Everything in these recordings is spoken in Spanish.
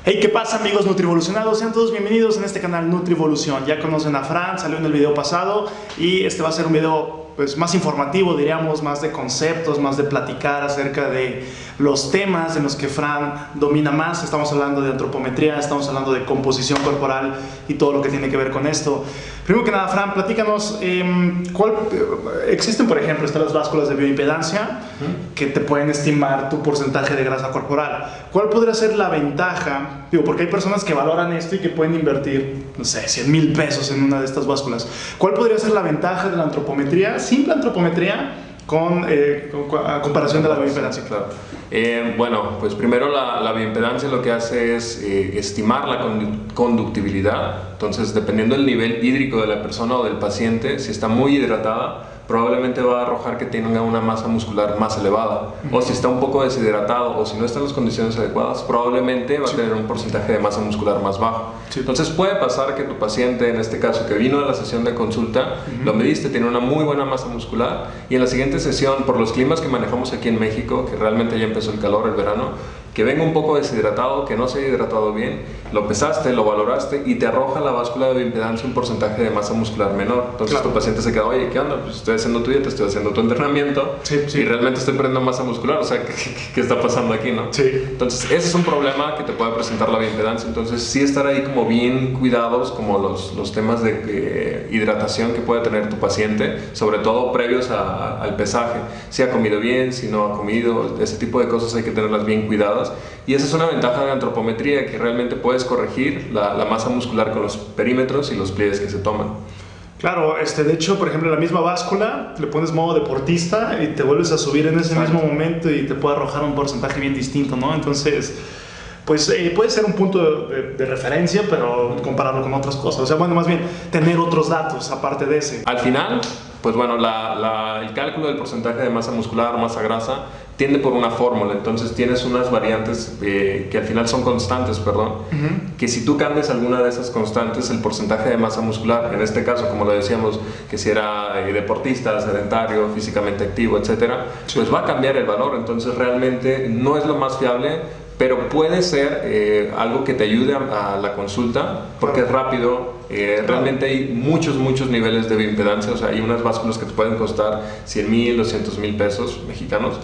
Hey, ¿qué pasa, amigos nutrivolucionados? Sean todos bienvenidos en este canal Nutrivolución. Ya conocen a Fran, salió en el video pasado y este va a ser un video pues más informativo, diríamos, más de conceptos, más de platicar acerca de los temas en los que Fran domina más. Estamos hablando de antropometría, estamos hablando de composición corporal y todo lo que tiene que ver con esto. Primero que nada, Fran, platícanos, existen, por ejemplo, están las básculas de bioimpedancia que te pueden estimar tu porcentaje de grasa corporal. ¿Cuál podría ser la ventaja? Digo, porque hay personas que valoran esto y que pueden invertir, no sé, 100,000 pesos en una de estas básculas. ¿Cuál podría ser la ventaja de la antropometría, simple antropometría, a comparación de la bioimpedancia? Claro. Bueno, pues primero la bioimpedancia lo que hace es estimar la conductibilidad. Entonces, dependiendo del nivel hídrico de la persona o del paciente, si está muy hidratada, probablemente va a arrojar que tenga una masa muscular más elevada. O si está un poco deshidratado o si no está en las condiciones adecuadas, probablemente va a tener un porcentaje de masa muscular más bajo. Entonces puede pasar que tu paciente, en este caso que vino a la sesión de consulta, lo mediste, tiene una muy buena masa muscular, y en la siguiente sesión, por los climas que manejamos aquí en México, que realmente ya empezó el calor, el verano, que venga un poco deshidratado, que no se haya hidratado bien, lo pesaste, lo valoraste y te arroja la báscula de bioimpedancia un porcentaje de masa muscular menor. Entonces tu paciente se queda, oye, ¿qué onda? Pues estoy haciendo tu dieta, estoy haciendo tu entrenamiento y realmente estoy perdiendo masa muscular, o sea, ¿qué está pasando aquí, no? Entonces ese es un problema que te puede presentar la bioimpedancia. Entonces sí estar ahí como bien cuidados, como los temas de hidratación que puede tener tu paciente, sobre todo previos al pesaje, si ha comido bien, si no ha comido, ese tipo de cosas hay que tenerlas bien cuidadas. Y esa es una ventaja de la antropometría, que realmente puedes corregir la masa muscular con los perímetros y los pliegues que se toman. Claro, de hecho, por ejemplo, la misma báscula, le pones modo deportista y te vuelves a subir en ese mismo momento y te puede arrojar un porcentaje bien distinto, ¿no? Entonces, pues puede ser un punto de referencia, pero compararlo con otras cosas. O sea, bueno, más bien tener otros datos aparte de ese. Al final, pues bueno, el cálculo del porcentaje de masa muscular o masa grasa tiende por una fórmula. Entonces tienes unas variantes que al final son constantes, que si tú cambias alguna de esas constantes, el porcentaje de masa muscular, en este caso, como lo decíamos, que si era deportista, sedentario, físicamente activo, etcétera, pues va a cambiar el valor. Entonces realmente no es lo más fiable, pero puede ser algo que te ayude a la consulta, porque es rápido. Realmente hay muchos niveles de bioimpedancia. O sea, hay unas básculas que te pueden costar 100,000, 200,000 pesos mexicanos,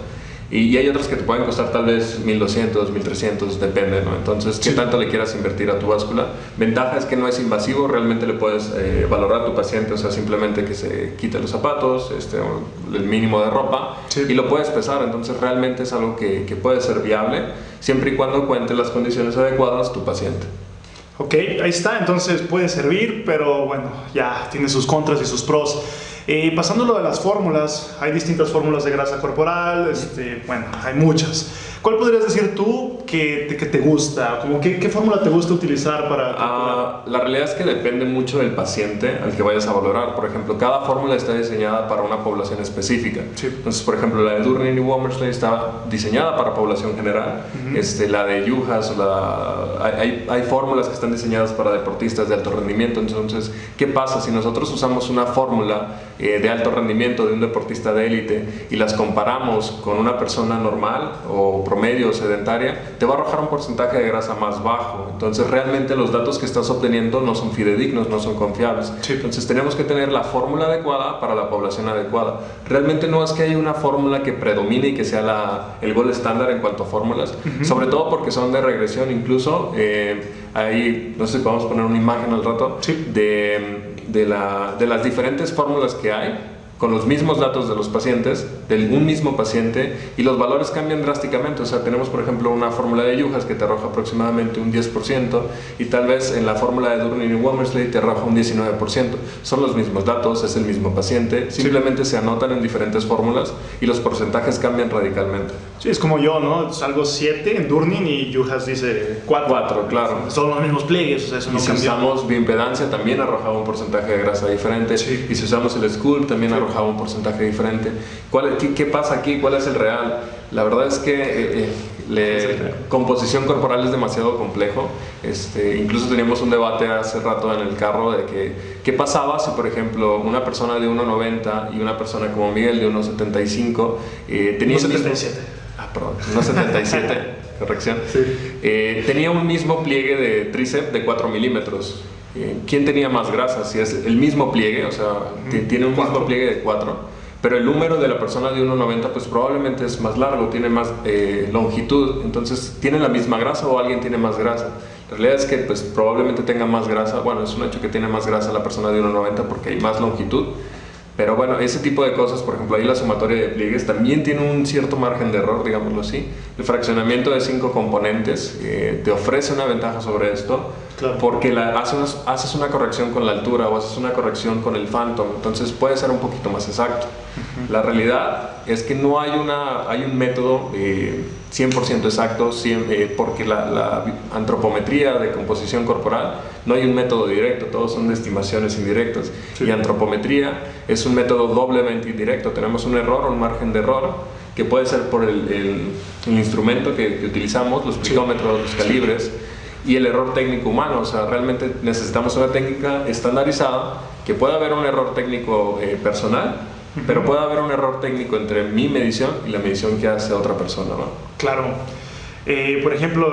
y hay otras que te pueden costar tal vez 1,200, 1,300, depende, ¿no? Entonces, ¿qué tanto le quieras invertir a tu báscula? Ventaja es que no es invasivo, realmente le puedes valorar a tu paciente, o sea, simplemente que se quite los zapatos, el mínimo de ropa, y lo puedes pesar. Entonces, realmente es algo que puede ser viable, siempre y cuando cuente las condiciones adecuadas tu paciente. Ok, ahí está, entonces puede servir, pero bueno, ya tiene sus contras y sus pros. Pasando lo de las fórmulas, hay distintas fórmulas de grasa corporal, bueno, hay muchas. ¿Cuál podrías decir tú que te gusta? Como ¿qué fórmula te gusta utilizar para...? La realidad es que depende mucho del paciente al que vayas a valorar. Por ejemplo, cada fórmula está diseñada para una población específica. Entonces, por ejemplo, la de Durnin y Womersley está diseñada para población general. La de Yuhas, hay fórmulas que están diseñadas para deportistas de alto rendimiento. Entonces, ¿qué pasa si nosotros usamos una fórmula de alto rendimiento de un deportista de élite y las comparamos con una persona normal o promedio o sedentaria? Te va a arrojar un porcentaje de grasa más bajo. Entonces realmente los datos que estás obteniendo no son fidedignos, no son confiables. Entonces tenemos que tener la fórmula adecuada para la población adecuada. Realmente no es que haya una fórmula que predomine y que sea el gold estándar en cuanto a fórmulas, sobre todo porque son de regresión. Incluso ahí, no sé si podemos poner una imagen al rato de las diferentes fórmulas que hay con los mismos datos de los pacientes, de un mismo paciente, y los valores cambian drásticamente. O sea, tenemos por ejemplo una fórmula de Yuhas que te arroja aproximadamente un 10%, y tal vez en la fórmula de Durnin y Womersley te arroja un 19%. Son los mismos datos, es el mismo paciente, simplemente se anotan en diferentes fórmulas y los porcentajes cambian radicalmente. Sí, es como yo, ¿no? Salgo 7 en Durnin y Yuhas dice 4. 4, claro. Son los mismos pliegues, o sea, eso no cambió. Y si usamos bioimpedancia también arrojaba un porcentaje de grasa diferente. Y si usamos el Sculpt también arrojaba un porcentaje diferente. ¿Qué pasa aquí? ¿Cuál es el real? La verdad es que composición corporal es demasiado complejo. Incluso teníamos un debate hace rato en el carro de qué pasaba si, por ejemplo, una persona de 1,90 y una persona como Miguel de 1,75 tenía 1,77. Perdón, 1,77. corrección. Sí. Tenía un mismo pliegue de tríceps de 4 milímetros. ¿Quién tenía más grasa? Si es el mismo pliegue, o sea, tiene un mismo pliegue de 4, pero el número de la persona de 1,90 pues probablemente es más largo, tiene más longitud, entonces ¿tiene la misma grasa o alguien tiene más grasa? La realidad es que pues probablemente tenga más grasa, bueno, es un hecho que tiene más grasa la persona de 1,90 porque hay más longitud. Pero bueno, ese tipo de cosas, por ejemplo, ahí la sumatoria de pliegues también tiene un cierto margen de error, digámoslo así. El fraccionamiento de 5 componentes te ofrece una ventaja sobre esto, claro, porque haces una corrección con la altura o haces una corrección con el phantom, entonces puede ser un poquito más exacto. La realidad es que no hay un método 100% exacto, porque la antropometría de composición corporal no hay un método directo, todos son estimaciones indirectas. Sí. Y antropometría es un método doblemente indirecto. Tenemos un error o un margen de error que puede ser por el instrumento que utilizamos, los plicómetros, los calibres, y el error técnico humano. O sea, realmente necesitamos una técnica estandarizada, que pueda haber un error técnico personal, pero puede haber un error técnico entre mi medición y la medición que hace otra persona, ¿no? Claro. Por ejemplo,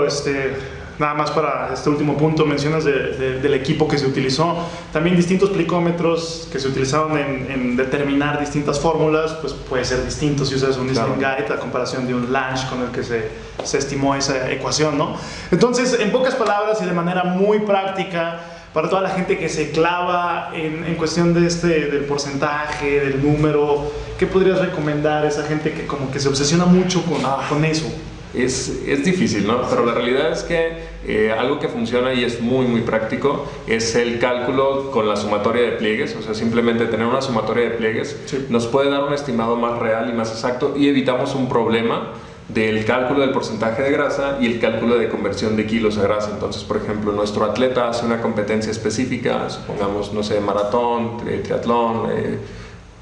nada más para este último punto, mencionas del equipo que se utilizó. También distintos plicómetros que se utilizaron en determinar distintas fórmulas, pues puede ser distinto si usas un Isling Guide a comparación de un Lange con el que se estimó esa ecuación, ¿no? Entonces, en pocas palabras y de manera muy práctica, para toda la gente que se clava en cuestión del porcentaje, del número, ¿qué podrías recomendar a esa gente que como que se obsesiona mucho con eso? Es difícil, ¿no? Pero la realidad es que algo que funciona y es muy muy práctico es el cálculo con la sumatoria de pliegues. O sea, simplemente tener una sumatoria de pliegues nos puede dar un estimado más real y más exacto, y evitamos un problema del cálculo del porcentaje de grasa y el cálculo de conversión de kilos a grasa. Entonces, por ejemplo, nuestro atleta hace una competencia específica, supongamos, no sé, maratón, triatlón,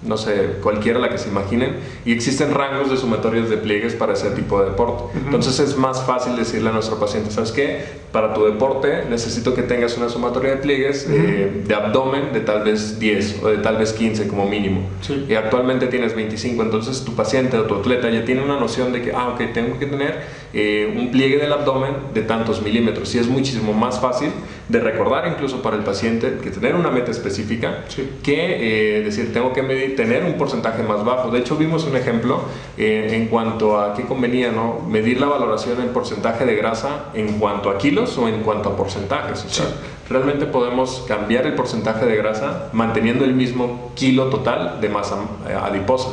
no sé, cualquiera la que se imaginen, y existen rangos de sumatorias de pliegues para ese tipo de deporte. Entonces es más fácil decirle a nuestro paciente, ¿sabes qué? Para tu deporte necesito que tengas una sumatoria de pliegues de abdomen de tal vez 10 o de tal vez 15 como mínimo. Y actualmente tienes 25, entonces tu paciente o tu atleta ya tiene una noción de que, ok, tengo que tener un pliegue del abdomen de tantos milímetros, y es muchísimo más fácil de recordar incluso para el paciente que tener una meta específica que decir, tengo que tener un porcentaje más bajo. De hecho, vimos un ejemplo en cuanto a qué convenía, ¿no? Medir la valoración en porcentaje de grasa en cuanto a kilos o en cuanto a porcentajes. O sea, realmente podemos cambiar el porcentaje de grasa manteniendo el mismo kilo total de masa adiposa.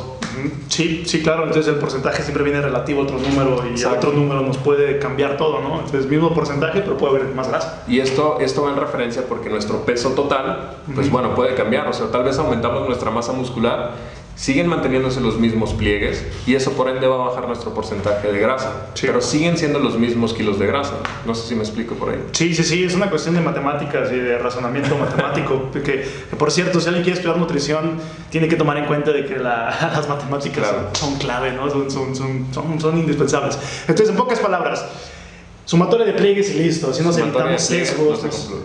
Sí, claro, entonces el porcentaje siempre viene relativo a otro número, y otro número nos puede cambiar todo, ¿no? Entonces mismo porcentaje, pero puede haber más grasa. Y esto va en referencia porque nuestro peso total, pues bueno, puede cambiar. O sea, tal vez aumentamos nuestra masa muscular, siguen manteniéndose los mismos pliegues, y eso por ende va a bajar nuestro porcentaje de grasa, pero siguen siendo los mismos kilos de grasa. No sé si me explico por ahí. Sí, es una cuestión de matemáticas y de razonamiento matemático, que por cierto, si alguien quiere estudiar nutrición, tiene que tomar en cuenta de que las matemáticas son clave, ¿no? Son indispensables. Entonces, en pocas palabras, sumatoria de pliegues y listo. Así nos evitamos sesgos,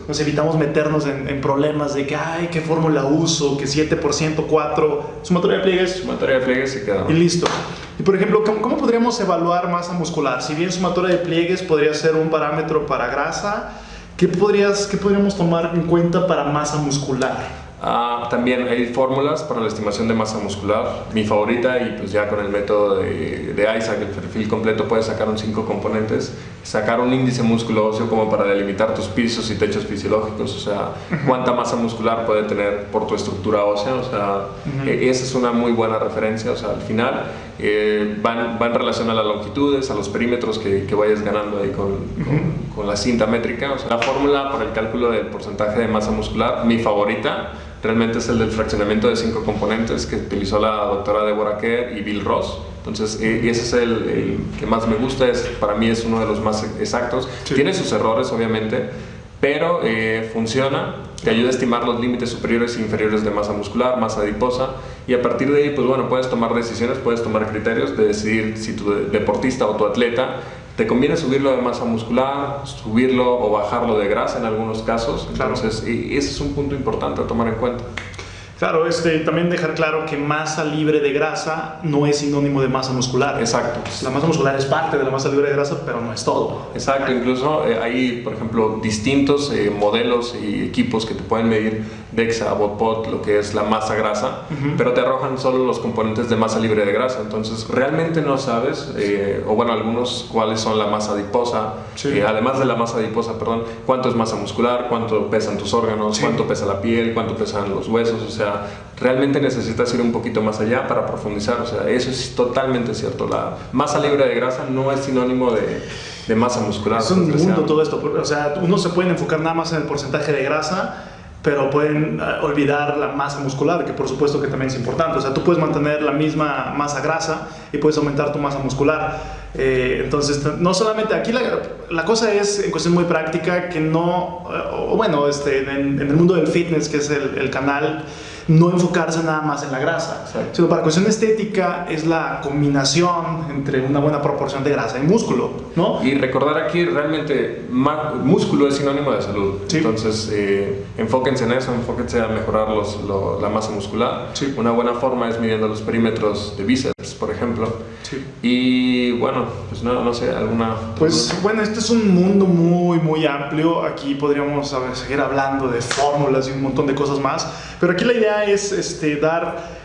nos evitamos meternos en problemas de que, ¿qué fórmula uso? Que 7%, 4%. Sumatoria de pliegues se queda. Y listo. Y por ejemplo, ¿cómo podríamos evaluar masa muscular? Si bien sumatoria de pliegues podría ser un parámetro para grasa, ¿qué podríamos tomar en cuenta para masa muscular? También hay fórmulas para la estimación de masa muscular. Mi favorita, y pues ya con el método de Isaac, el perfil completo, puedes sacar un 5 componentes, sacar un índice músculo óseo como para delimitar tus pisos y techos fisiológicos, o sea, cuánta masa muscular puede tener por tu estructura ósea. O sea, esa es una muy buena referencia. O sea, al final va en relación a las longitudes, a los perímetros que vayas ganando ahí con la cinta métrica. O sea, la fórmula para el cálculo del porcentaje de masa muscular, mi favorita realmente es el del fraccionamiento de 5 componentes que utilizó la doctora Deborah Kerr y Bill Ross. Entonces, ese es el que más me gusta, para mí es uno de los más exactos. Tiene sus errores, obviamente, pero funciona, te ayuda a estimar los límites superiores e inferiores de masa muscular, masa adiposa, y a partir de ahí, pues bueno, puedes tomar decisiones, puedes tomar criterios de decidir si tu deportista o tu atleta te conviene subirlo de masa muscular, subirlo o bajarlo de grasa en algunos casos. Entonces, ese es un punto importante a tomar en cuenta. Claro, también dejar claro que masa libre de grasa no es sinónimo de masa muscular. Exacto. La masa muscular es parte de la masa libre de grasa, pero no es todo. Exacto, incluso hay, por ejemplo, distintos modelos y equipos que te pueden medir DEXA, BODPOT, lo que es la masa grasa, pero te arrojan solo los componentes de masa libre de grasa. Entonces, realmente no sabes, o bueno, algunos cuáles son la masa adiposa, además de la masa adiposa, perdón, cuánto es masa muscular, cuánto pesan tus órganos, cuánto pesa la piel, cuánto pesan los huesos, o sea, realmente necesitas ir un poquito más allá para profundizar, o sea, eso es totalmente cierto. La masa libre de grasa no es sinónimo de masa muscular. Es un mundo todo esto, o sea, uno se puede enfocar nada más en el porcentaje de grasa, pero pueden olvidar la masa muscular, que por supuesto que también es importante. O sea, tú puedes mantener la misma masa grasa y puedes aumentar tu masa muscular. Entonces, no solamente aquí la cosa es en cuestión muy práctica, que no, bueno, en el mundo del fitness, que es el canal, no enfocarse nada más en la grasa, sino para cuestión estética es la combinación entre una buena proporción de grasa y músculo, ¿no? Y recordar aquí realmente músculo es sinónimo de salud. Entonces enfóquense en eso, enfóquense a mejorar la masa muscular. Una buena forma es midiendo los perímetros de bíceps, por ejemplo. Y bueno, pues no sé, alguna... Pues bueno, este es un mundo muy amplio. Aquí podríamos seguir hablando de fórmulas y un montón de cosas más, pero aquí la idea es dar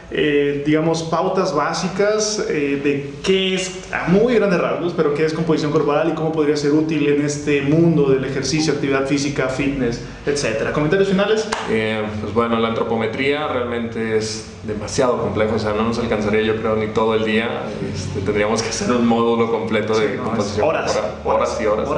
digamos pautas básicas de qué es, a muy grandes rasgos, pero qué es composición corporal y cómo podría ser útil en este mundo del ejercicio, actividad física, fitness, etcétera. ¿Comentarios finales? Pues bueno, la antropometría realmente es demasiado complejo, o sea, no nos alcanzaría yo creo ni todo el día. Tendríamos que hacer un módulo completo de composición horas y horas.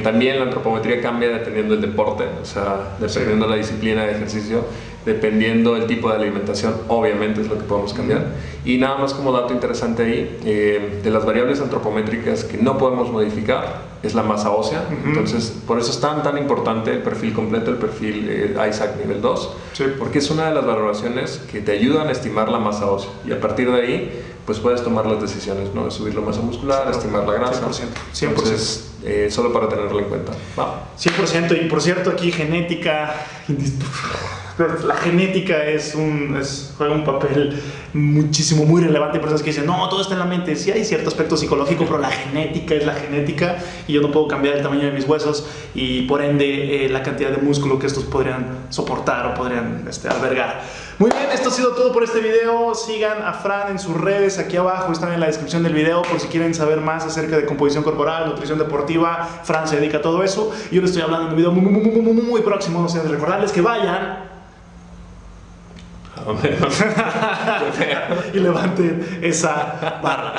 También la antropometría cambia dependiendo del deporte, o sea, dependiendo la disciplina de ejercicio, dependiendo del tipo de alimentación, obviamente es lo que podemos cambiar. Y nada más como dato interesante ahí, de las variables antropométricas que no podemos modificar es la masa ósea. Entonces por eso es tan importante el perfil completo, el perfil ISAC nivel 2, porque es una de las valoraciones que te ayudan a estimar la masa ósea, y a partir de ahí pues puedes tomar las decisiones, ¿no? De subir la masa muscular, estimar la grasa. 100%. Entonces, solo para tenerlo en cuenta. 100%. Y por cierto, aquí genética, la genética juega un papel muy relevante. Hay personas que dicen, no, todo está en la mente. Sí hay cierto aspecto psicológico, pero la genética es la genética, y yo no puedo cambiar el tamaño de mis huesos y por ende la cantidad de músculo que estos podrían soportar o podrían albergar. Muy bien, esto ha sido todo por este video. Sigan a Fran en sus redes, aquí abajo están en la descripción del video por si quieren saber más acerca de composición corporal, nutrición deportiva. Fran se dedica a todo eso y yo les estoy hablando en un video muy próximo. No sé, recordarles que vayan y levanten esa barra.